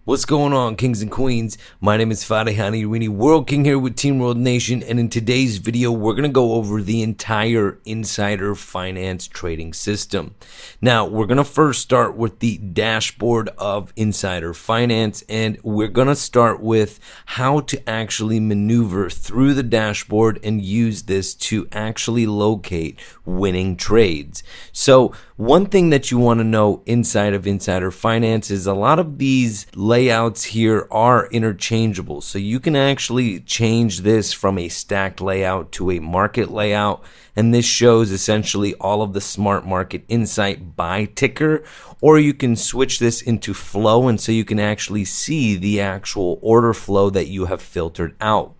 What's going on, kings and queens? My name is Fadie, Hany, Areny, World King here with Team World Nation, and in today's video, we're going to go over the entire insider finance trading system. Now, we're going to first start with the dashboard of insider finance, and we're going to start with how to actually maneuver through the dashboard and use this to actually locate winning trades. So, one thing that you want to know inside of insider finance is a lot of these layouts here are interchangeable. So you can actually change this from a stacked layout to a market layout. And this shows essentially all of the smart market insight by ticker, or you can switch this into flow. And so you can actually see the actual order flow that you have filtered out.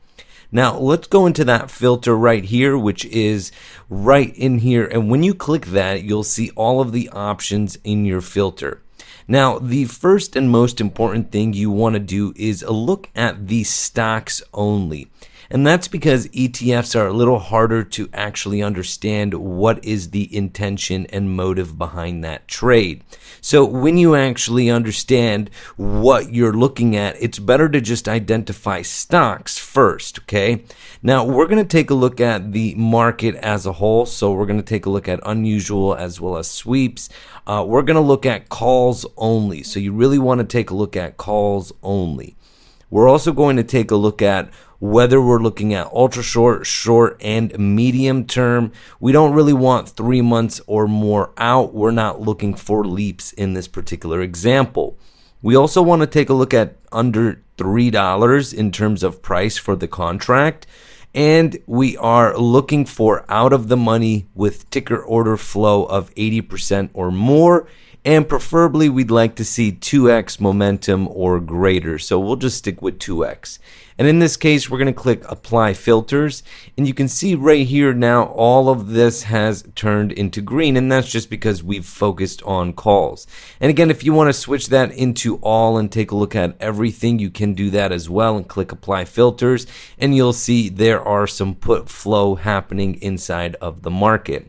Now, let's go into that filter right here, which is right in here. And when you click that, you'll see all of the options in your filter. Now, the first and most important thing you want to do is look at the stocks only. And that's because ETFs are a little harder to actually understand what is the intention and motive behind that trade. So when you actually understand what you're looking at, it's better to just identify stocks first, okay? Now, we're going to take a look at the market as a whole. So we're going to take a look at unusual as well as sweeps. We're going to look at calls only. So you really want to take a look at calls only. We're also going to take a look at whether we're looking at ultra short, short, and medium term. We don't really want 3 months or more out. We're not looking for leaps in this particular example. We also want to take a look at under $3 in terms of price for the contract. And we are looking for out of the money with ticker order flow of 80% or more. And preferably, we'd like to see 2x momentum or greater. So we'll just stick with 2x. And in this case, we're going to click Apply Filters. And you can see right here now, all of this has turned into green. And that's just because we've focused on calls. And again, if you want to switch that into all and take a look at everything, you can do that as well and click Apply Filters. And you'll see there are some put flow happening inside of the market.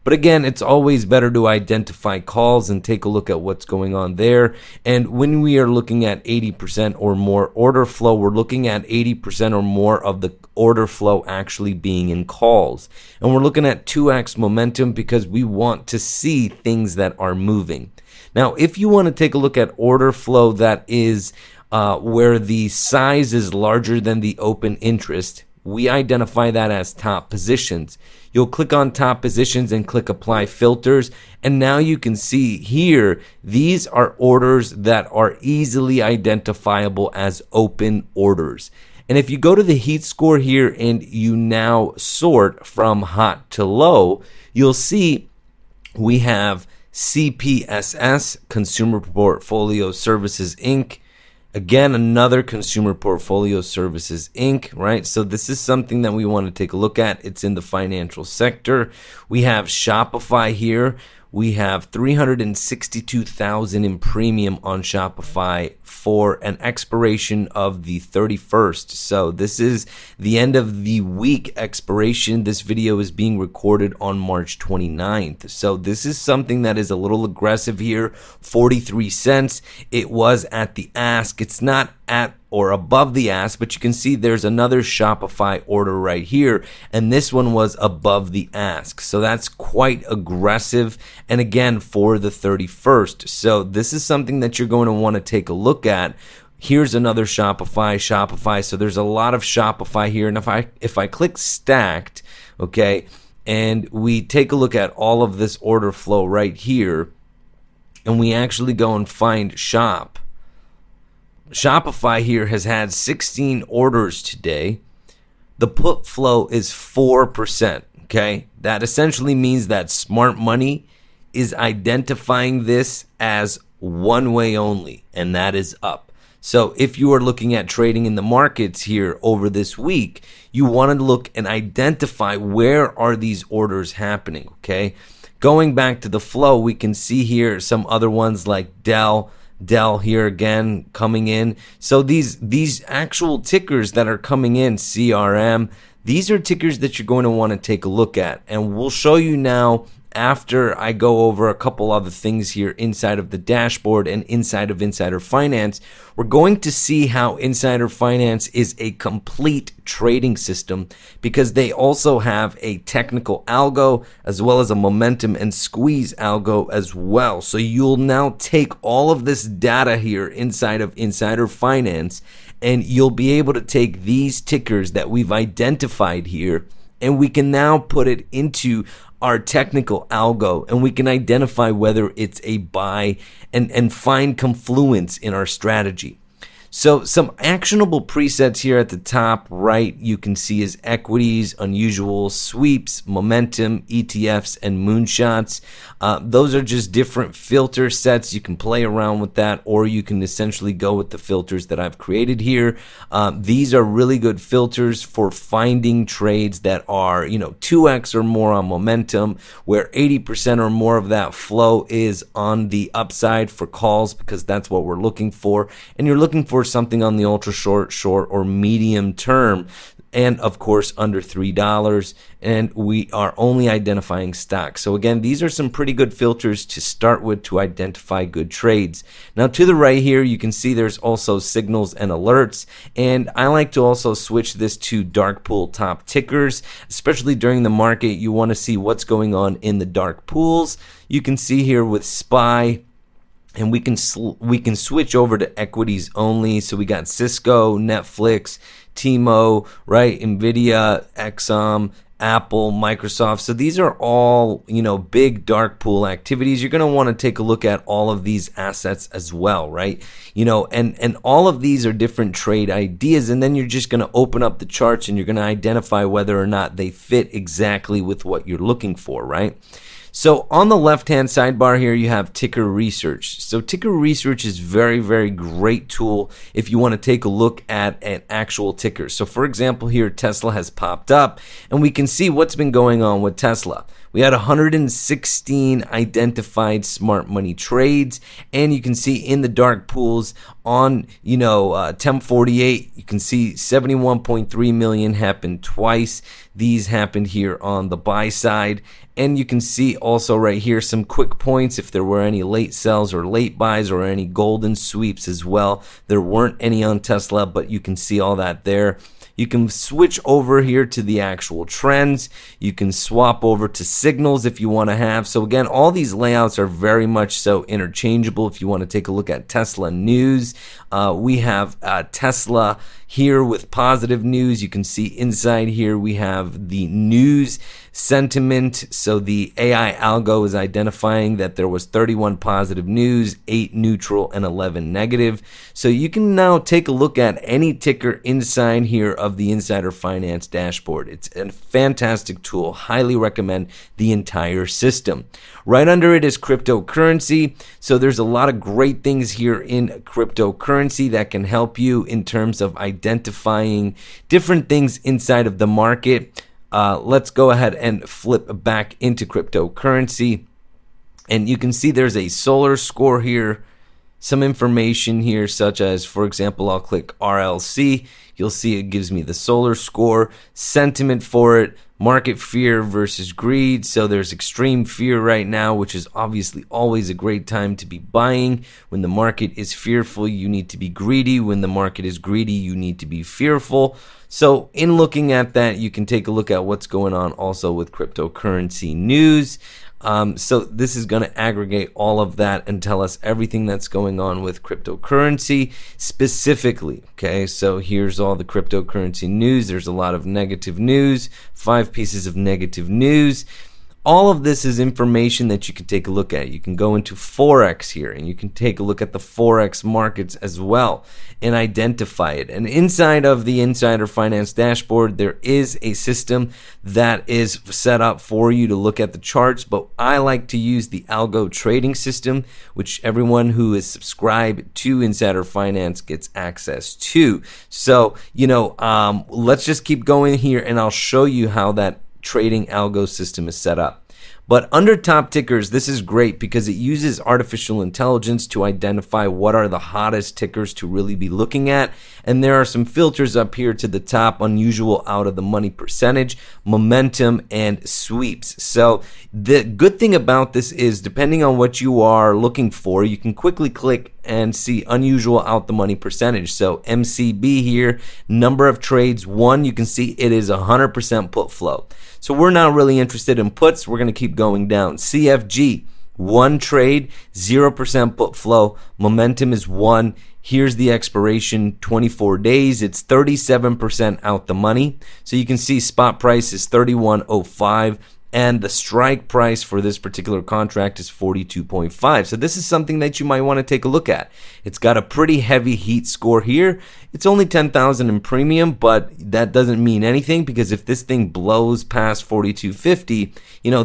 But again, it's always better to identify calls and take a look at what's going on there. And when we are looking at 80% or more order flow, we're looking at 80% or more of the order flow actually being in calls. And we're looking at 2x momentum because we want to see things that are moving. Now, if you want to take a look at order flow that is where the size is larger than the open interest, we identify that as top positions. You'll click on top positions and click Apply Filters. And now you can see here, these are orders that are easily identifiable as open orders. And if you go to the heat score here and you now sort from hot to low, you'll see we have CPSS, Consumer Portfolio Services, Inc., again, another Consumer Portfolio Services, Inc., right? So this is something that we want to take a look at. It's in the financial sector. We have Shopify here. We have 362,000 in premium on Shopify for an expiration of the 31st. So this is the end of the week expiration. This video is being recorded on March 29th. So this is something that is a little aggressive here. 43 cents. It was at the ask. It's not at or above the ask, but you can see there's another Shopify order right here, and this one was above the ask. So that's quite aggressive, and again, for the 31st. So this is something that you're going to want to take a look at. Here's another Shopify. So there's a lot of Shopify here, and if I click stacked, okay, and we take a look at all of this order flow right here, and we actually go and find Shopify here has had 16 orders today. The put flow is 4%, okay? That essentially means that smart money is identifying this as one way only, and that is up. So if you are looking at trading in the markets here over this week, you want to look and identify where are these orders happening, okay? Going back to the flow, we can see here some other ones like Dell here again coming in. So these actual tickers that are coming in, CRM, these are tickers that you're going to want to take a look at. And we'll show you now after I go over a couple other things here inside of the dashboard and inside of Insider Finance, we're going to see how Insider Finance is a complete trading system, because they also have a technical algo as well as a momentum and squeeze algo as well. So you'll now take all of this data here inside of Insider Finance, and you'll be able to take these tickers that we've identified here, and we can now put it into our technical algo, and we can identify whether it's a buy and find confluence in our strategy. So some actionable presets here at the top right, you can see is equities, unusual, sweeps, momentum, ETFs, and moonshots. Those are just different filter sets. You can play around with that, or you can essentially go with the filters that I've created here. These are really good filters for finding trades that are, 2x or more on momentum, where 80% or more of that flow is on the upside for calls, because that's what we're looking for. And you're looking for something on the ultra short, or medium term, and of course under $3, and we are only identifying stocks. So again, these are some pretty good filters to start with to identify good trades. Now to the right here, you can see there's also signals and alerts, and I like to also switch this to dark pool top tickers, especially during the market. You want to see what's going on in the dark pools. You can see here with SPY, and we can switch over to equities only. So we got Cisco, Netflix, T-Mo, right, Nvidia, Exxon, Apple, Microsoft. So these are all, big dark pool activities. You're going to want to take a look at all of these assets as well, right? And all of these are different trade ideas, and then you're just going to open up the charts and you're going to identify whether or not they fit exactly with what you're looking for, right? So on the left-hand sidebar here, you have ticker research. So ticker research is very, very great tool if you want to take a look at an actual ticker. So for example, here Tesla has popped up, and we can see what's been going on with Tesla. We had 116 identified smart money trades, and you can see in the dark pools on 1048, you can see 71.3 million happened twice. These happened here on the buy side, and you can see also right here some quick points if there were any late sells or late buys or any golden sweeps as well. There weren't any on Tesla, but you can see all that there. You can switch over here to the actual trends. You can swap over to signals if you want to have. So again, all these layouts are very much so interchangeable. If you want to take a look at Tesla news, we have Tesla here with positive news. You can see inside here we have the news sentiment. So the AI algo is identifying that there was 31 positive news, 8 neutral, and 11 negative. So you can now take a look at any ticker inside here of the Insider Finance dashboard. It's a fantastic tool. Highly recommend the entire system. Right under it is cryptocurrency. So there's a lot of great things here in cryptocurrency that can help you in terms of identifying different things inside of the market. Let's go ahead and flip back into cryptocurrency, and you can see there's a solar score here, some information here such as, for example, I'll click RLC. You'll see it gives me the solar score, sentiment for it, market fear versus greed. So there's extreme fear right now, which is obviously always a great time to be buying. When the market is fearful, you need to be greedy. When the market is greedy, you need to be fearful. So in looking at that, you can take a look at what's going on also with cryptocurrency news. So this is going to aggregate all of that and tell us everything that's going on with cryptocurrency specifically. Okay, so here's all the cryptocurrency news. There's a lot of negative news, 5 pieces of negative news. All of this is information that you can take a look at. You can go into Forex here, and you can take a look at the Forex markets as well and identify it. And inside of the Insider Finance dashboard, there is a system that is set up for you to look at the charts, but I like to use the Algo trading system, which everyone who is subscribed to Insider Finance gets access to. So, let's just keep going here, and I'll show you how that trading algo system is set up. But under top tickers, this is great because it uses artificial intelligence to identify what are the hottest tickers to really be looking at. And there are some filters up here to the top: unusual out of the money percentage, momentum, and sweeps. So the good thing about this is, depending on what you are looking for, you can quickly click and see unusual out the money percentage. So MCB here, number of trades 1, you can see it is 100% put flow. So we're not really interested in puts. We're going to keep going down. CFG, 1 trade, 0% put flow. Momentum is 1. Here's the expiration, 24 days. It's 37% out the money. So you can see spot price is 31.05. And the strike price for this particular contract is 42.5. So this is something that you might want to take a look at. It's got a pretty heavy heat score here. It's only 10,000 in premium, but that doesn't mean anything, because if this thing blows past 42.50,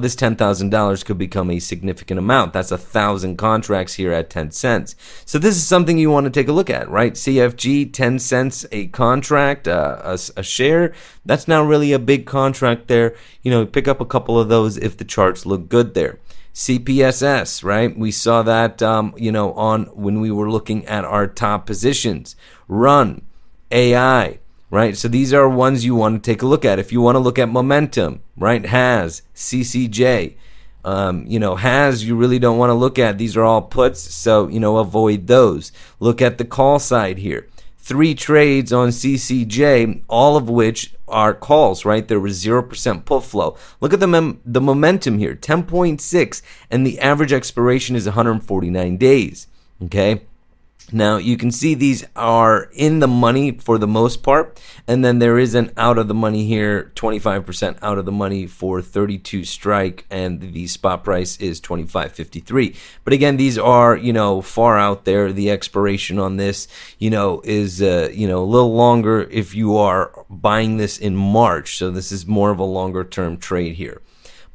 this $10,000 could become a significant amount. That's 1,000 contracts here at 10 cents. So this is something you want to take a look at, right? CFG, 10 cents a contract, a share. That's not really a big contract there. Pick up a couple of those if the charts look good there. CPSS, right? We saw that, on when we were looking at our top positions. Run, AI, right? So these are ones you want to take a look at. If you want to look at momentum, right? Has, CCJ, has you really don't want to look at. These are all puts, so, avoid those. Look at the call side here. 3 trades on CCJ, all of which are calls, right? There was 0% put flow. Look at the momentum here, 10.6, and the average expiration is 149 days, okay? Now, you can see these are in the money for the most part, and then there is an out of the money here, 25% out of the money for 32 strike, and the spot price is 25.53. But again, these are, far out there. The expiration on this, is, a little longer if you are buying this in March. So this is more of a longer term trade here.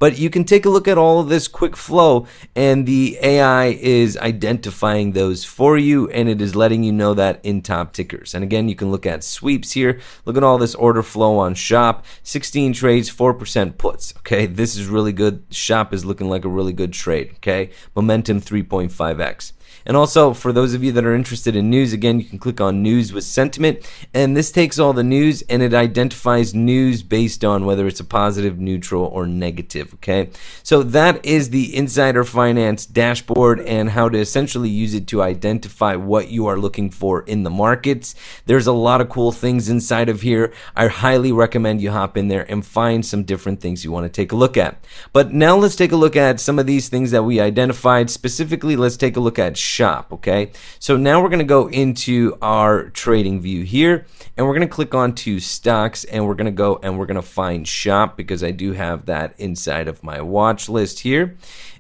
But you can take a look at all of this quick flow, and the AI is identifying those for you, and it is letting you know that in top tickers. And again, you can look at sweeps here. Look at all this order flow on Shop. 16 trades, 4% puts. Okay, this is really good. Shop is looking like a really good trade. Okay, momentum 3.5x. And also, for those of you that are interested in news, again, you can click on News with Sentiment, and this takes all the news and it identifies news based on whether it's a positive, neutral, or negative, okay? So that is the Insider Finance dashboard and how to essentially use it to identify what you are looking for in the markets. There's a lot of cool things inside of here. I highly recommend you hop in there and find some different things you want to take a look at. But now let's take a look at some of these things that we identified. Specifically, let's take a look at Shop, okay? So now we're going to go into our trading view here, and we're going to click on to stocks, and we're going to go and we're going to find Shop, because I do have that inside of my watch list here.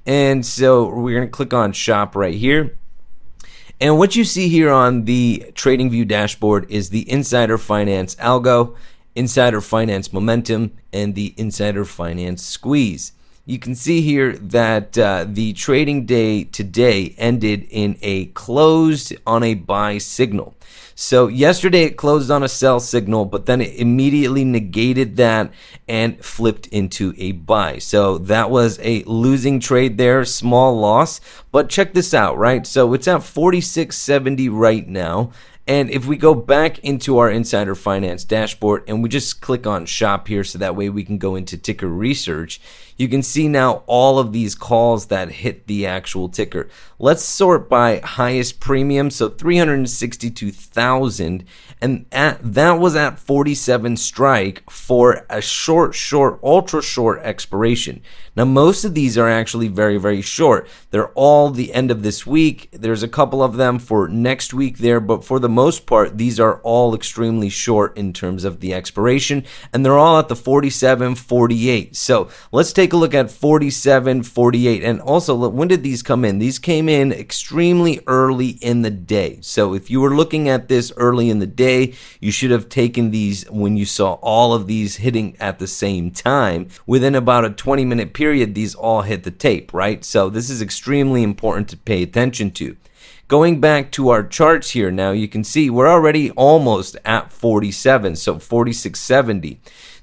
And so we're going to click on Shop right here. And what you see here on the trading view dashboard is the Insider Finance Algo, Insider Finance Momentum, and the Insider Finance Squeeze. You can see here that the trading day today ended in a closed on a buy signal. So yesterday it closed on a sell signal, but then it immediately negated that and flipped into a buy. So that was a losing trade there, small loss. But check this out, right? So it's at 46.70 right now. And if we go back into our Insider Finance dashboard and we just click on Shop here, so that way we can go into ticker research, you can see now all of these calls that hit the actual ticker. Let's sort by highest premium, so 362,000, and that was at 47 strike for a short, ultra short expiration. Now, most of these are actually very, very short. They're all the end of this week. There's a couple of them for next week there, but for the most part, these are all extremely short in terms of the expiration, and they're all at the 47.48. So let's take a look at 47.48. And also, when did these come in? These came in extremely early in the day. So if you were looking at this early in the day, you should have taken these when you saw all of these hitting at the same time. Within about a 20-minute period, these all hit the tape, right? So this is extremely important to pay attention to. Going back to our charts here now, you can see we're already almost at 47, so 46.70.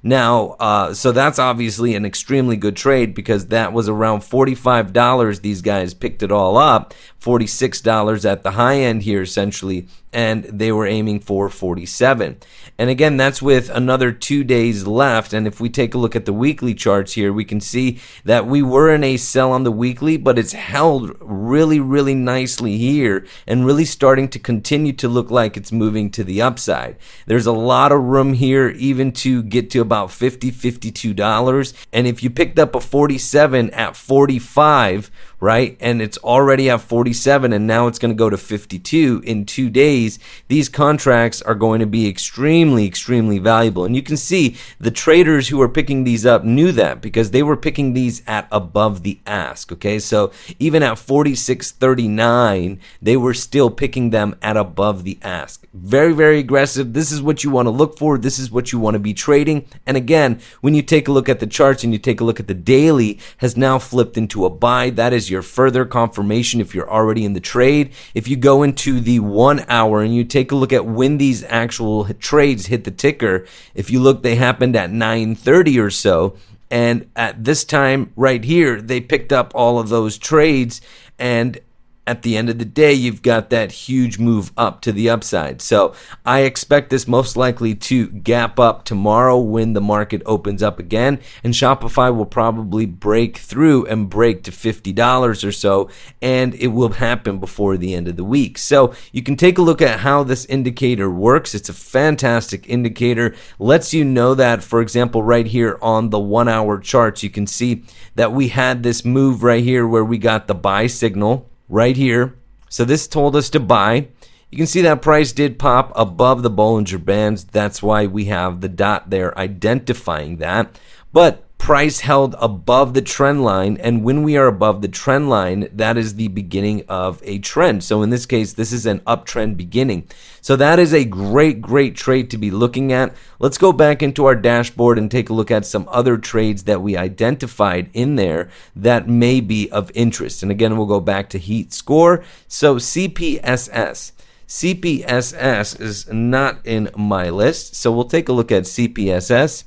Now, so that's obviously an extremely good trade because that was around $45. These guys picked it all up, $46 at the high end here essentially, and they were aiming for 47. And again, that's with another 2 days left. And if we take a look at the weekly charts here, we can see that we were in a sell on the weekly, but it's held really, really nicely here and really starting to continue to look like it's moving to the upside. There's a lot of room here even to get to about $50, $52. And if you picked up a 47 at 45, right, and it's already at 47 and now it's going to go to 52 in 2 days, these contracts are going to be extremely, extremely valuable. And you can see the traders who are picking these up knew that because they were picking these at above the ask. Okay, so even at 46.39, they were still picking them at above the ask. Very, very aggressive. This is what you want to look for. This is what you want to be trading. And again, when you take a look at the charts and you take a look at the daily, has now flipped into a buy. That is your further confirmation if you're already in the trade. If you go into the 1 hour and you take a look at when these actual trades hit the ticker, if you look, they happened at 9:30 or so. And at this time right here, they picked up all of those trades, and at the end of the day, you've got that huge move up to the upside. So I expect this most likely to gap up tomorrow when the market opens up again, and Shopify will probably break through and break to $50 or so, and it will happen before the end of the week. So you can take a look at how this indicator works. It's a fantastic indicator. Lets you know that, for example, right here on the 1 hour charts, you can see that we had this move right here where we got the buy signal right here. So this told us to buy. You can see that price did pop above the Bollinger Bands. That's why we have the dot there identifying that. But price held above the trend line, and when we are above the trend line, that is the beginning of a trend. So in this case, this is an uptrend beginning. So that is a great, great trade to be looking at. Let's go back into our dashboard and take a look at some other trades that we identified in there that may be of interest. And again, we'll go back to heat score. So CPSS. CPSS is not in my list, so we'll take a look at CPSS.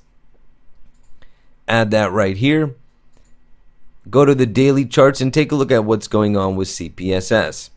Add that right here. Go to the daily charts and take a look at what's going on with CPSS.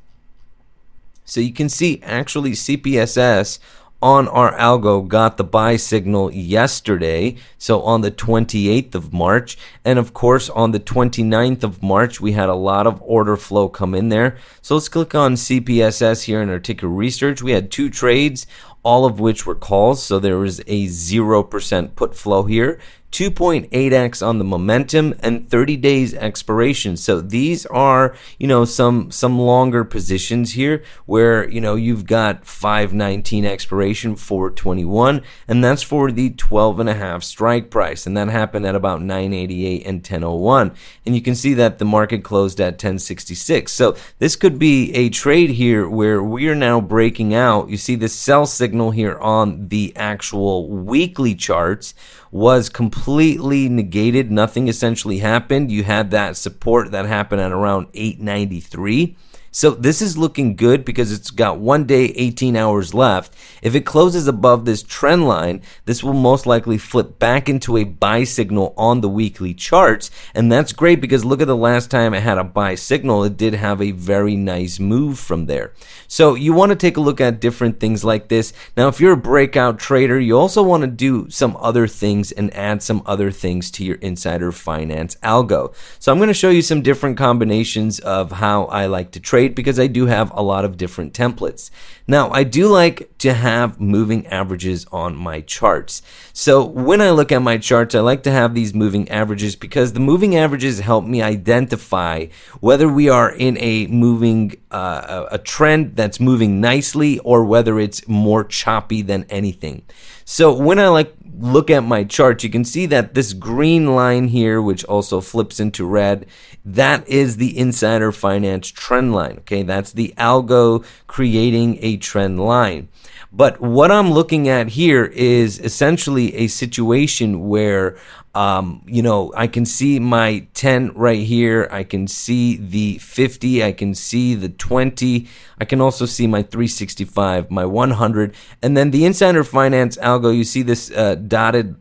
So you can see actually CPSS on our algo got the buy signal yesterday, so on the 28th of March. And of course, on the 29th of March, we had a lot of order flow come in there. So let's click on CPSS here in our ticker research. We had 2 trades, all of which were calls. So there was a 0% put flow here. 2.8x on the momentum and 30 days expiration. So these are, some longer positions here where, you've got 519 expiration, 421, and that's for the 12.5 strike price. And that happened at about 988 and 1001. And you can see that the market closed at 1066. So this could be a trade here where we are now breaking out. You see the sell signal here on the actual weekly charts was completely negated. Nothing essentially happened. You had that support that happened at around 893. So this is looking good because it's got 1 day, 18 hours left. If it closes above this trend line, this will most likely flip back into a buy signal on the weekly charts. And that's great because look at the last time it had a buy signal, it did have a very nice move from there. So you want to take a look at different things like this. Now, if you're a breakout trader, you also want to do some other things and add some other things to your Insider Finance algo. So I'm going to show you some different combinations of how I like to trade, because I do have a lot of different templates. Now, I do like to have moving averages on my charts. So when I look at my charts, I like to have these moving averages because the moving averages help me identify whether we are in a moving a trend that's moving nicely or whether it's more choppy than anything. So when I look at my chart, you can see that this green line here, which also flips into red, that is the Insider Finance trend line. Okay, that's the algo creating a trend line. But what I'm looking at here is essentially a situation where I can see my 10 right here. I can see the 50. I can see the 20. I can also see my 365, my 100. And then the Insider Finance algo, you see this dotted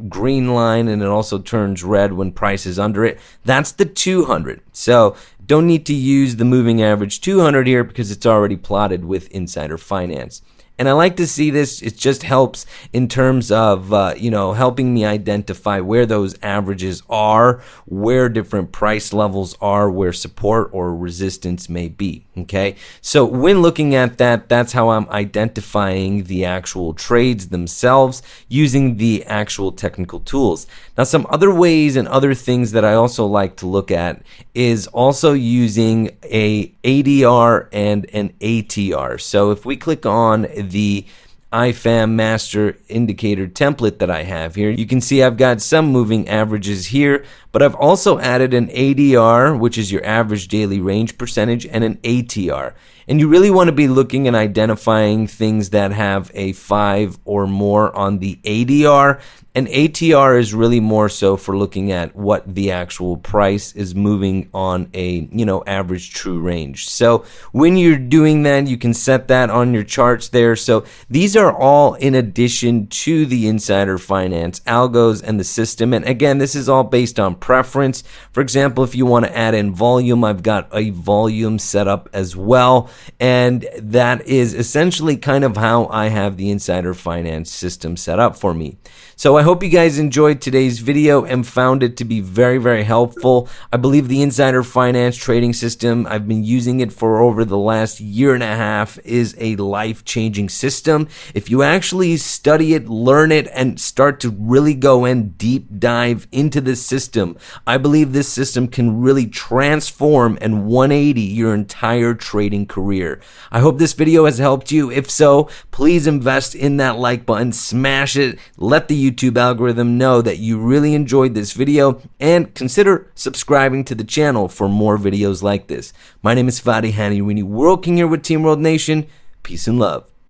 green line, and it also turns red when price is under it. That's the 200. So don't need to use the moving average 200 here because it's already plotted with Insider Finance. And I like to see this. It just helps in terms of, helping me identify where those averages are, where different price levels are, where support or resistance may be. Okay. So when looking at that, that's how I'm identifying the actual trades themselves using the actual technical tools. Now, some other ways and other things that I also like to look at is also using a ADR and an ATR. So if we click on the IFAM master indicator template that I have here, you can see I've got some moving averages here, but I've also added an ADR, which is your average daily range percentage, and an ATR. And you really want to be looking and identifying things that have a 5 or more on the ADR. And ATR is really more so for looking at what the actual price is moving on a, average true range. So when you're doing that, you can set that on your charts there. So these are all in addition to the Insider Finance algos and the system. And again, this is all based on preference. For example, if you want to add in volume, I've got a volume set up as well. And that is essentially kind of how I have the Insider Finance system set up for me. So I hope you guys enjoyed today's video and found it to be very, very helpful. I believe the Insider Finance trading system, I've been using it for over the last year and a half, is a life-changing system. If you actually study it, learn it, and start to really go in deep dive into this system, I believe this system can really transform and 180 your entire trading career. I hope this video has helped you. If so, please invest in that like button, smash it, let the YouTube algorithm know that you really enjoyed this video, and consider subscribing to the channel for more videos like this. My name is Fadie, Hany, Areny, World King here with Team World Nation. Peace and love.